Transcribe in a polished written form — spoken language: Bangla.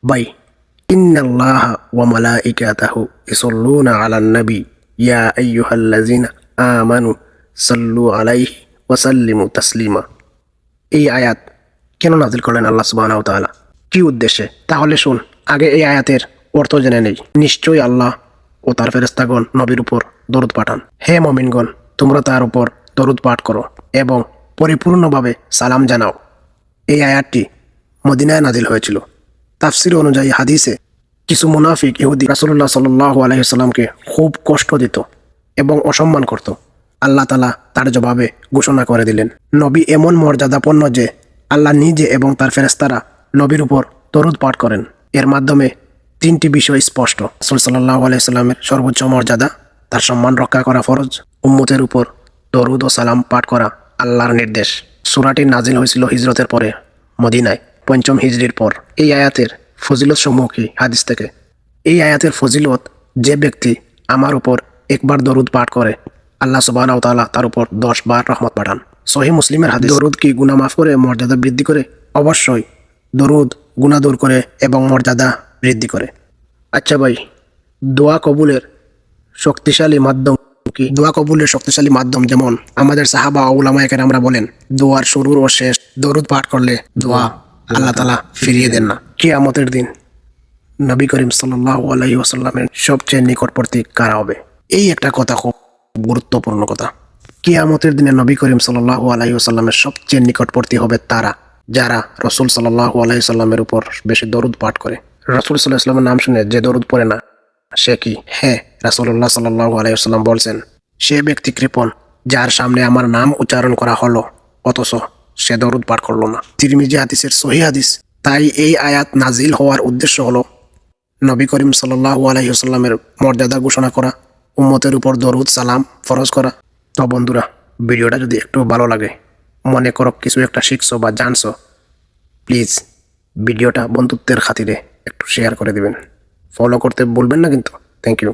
ভাই, ইন্নাল্লাহা ওয়া মালাইকাতাহু ইসাল্লুনা আলান নবী ইয়া আইয়ুহাল্লাযিনা আমানু সাল্লু আলাইহি ওয়া সাল্লিমু তাসলিমা। এই আয়াত কেন নাযিল করলেন আল্লাহ সুবহানাহু ওয়া তাআলা? কি উদ্দেশ্যে? তাহলে শুন, আগে এই আয়াতের অর্থ জেনে নেই। নিশ্চয়ই আল্লাহ ও তার ফেরেশতাগণ নবীর উপর দরুদ পাঠান। হে মুমিনগণ, তোমরা তার উপর দরুদ পাঠ করো এবং পরিপূর্ণভাবে সালাম জানাও। এই আয়াতটি মদিনায় নাজিল হয়েছিল। তাফসীর অনুযায়ী হাদিসে কিছু মুনাফিক ইহুদি রাসূলুল্লাহ সাল্লাল্লাহু আলাইহি ওয়াসাল্লামকে খুব কষ্ট দিত এবং অসম্মান করত। আল্লাহ তাআলা তার জবাবে ঘোষণা করে দিলেন, নবী এমন মর্যাদাপন্ন যে আল্লাহ নিজে এবং তার ফেরেশতারা নবীর উপর দরুদ পাঠ করেন। এর মাধ্যমে তিনটি বিষয় স্পষ্ট: রাসূল সাল্লাল্লাহু আলাইহি ওয়াসাল্লামের সর্বোচ্চ মর্যাদা, তার সম্মান রক্ষা করা ফরজ, উম্মতের উপর দরুদ ও সালাম পাঠ করা আল্লাহর নির্দেশ। সূরাটি নাজিল হয়েছিল হিজরতের পরে মদিনায় ৫ম হিজরির পর। এই আয়াতের ফজিলত সমূহ কি? হাদিস থেকে। এই আয়াতের ফজিলত: যে ব্যক্তি আমার উপর একবার দরুদ পাঠ করে, আল্লাহ সুবহানাহু ওয়া তাআলা তার উপর ১০ বার রহমত পাঠান। সহিহ মুসলিমের হাদিস। দরুদ কি গুনাহ মাফ করে, মর্যাদা বৃদ্ধি করে? অবশ্যই। দরুদ গুনাহ দূর করে এবং মর্যাদা বৃদ্ধি করে। আচ্ছা ভাই, দোয়া কবুলের শক্তিশালী মাধ্যম কি? দোয়া কবুলের শক্তিশালী মাধ্যম যেমন আমাদের সাহাবা ও উলামায়ে কেরামরা বলেন, দোয়ার শুরু ও শেষ দরুদ পাঠ করলে দোয়া আল্লাহ তাআলা ফিরিয়ে দেন না। কিয়ামতের দিন নবী করিম সাল্লাল্লাহু আলাইহি ওয়াসাল্লামের সবচেয়ে নিকটবর্তী কারা হবে? এই একটা কথা, খুব গুরুত্বপূর্ণ কথা। কিয়ামতের দিনে নবী করিম সাল্লাল্লাহু আলাইহি ওয়াসাল্লামের সবচেয়ে নিকটবর্তী হবে তারা যারা রাসূল সাল্লাল্লাহু আলাইহি ওয়াসাল্লামের উপর বেশি দরুদ পাঠ করে। রাসূল সাল্লাল্লাহু আলাইহি ওয়াসাল্লামের নাম শুনে যে দরুদ পড়ে না, সে কি? হ্যাঁ, রাসূলুল্লাহ সাল্লাল্লাহু আলাইহি ওয়াসাল্লাম বলছেন, সে ব্যক্তি কৃপণ যার সামনে আমার নাম উচ্চারণ করা হলো অথচ সে দরুদ পাঠ করলো না। তিরমিজি হাদিসের সহিহ হাদিস। তাই এই আয়াত নাজিল হওয়ার উদ্দেশ্য হলো নবী করিম সাল্লাল্লাহু আলাইহি ওয়াসাল্লামের মর্যাদা ঘোষণা করা, উম্মতের উপর দরুদ সালাম ফরজ করা। তো বন্ধুরা, ভিডিওটা যদি একটু ভালো লাগে, মনে করো কিছু একটা শিখছো বা জানছো, প্লিজ ভিডিওটা বন্ধুত্বের খাতিরে একটু শেয়ার করে দিবেন। ফলো করতে ভুলবেন না কিন্তু। Thank you.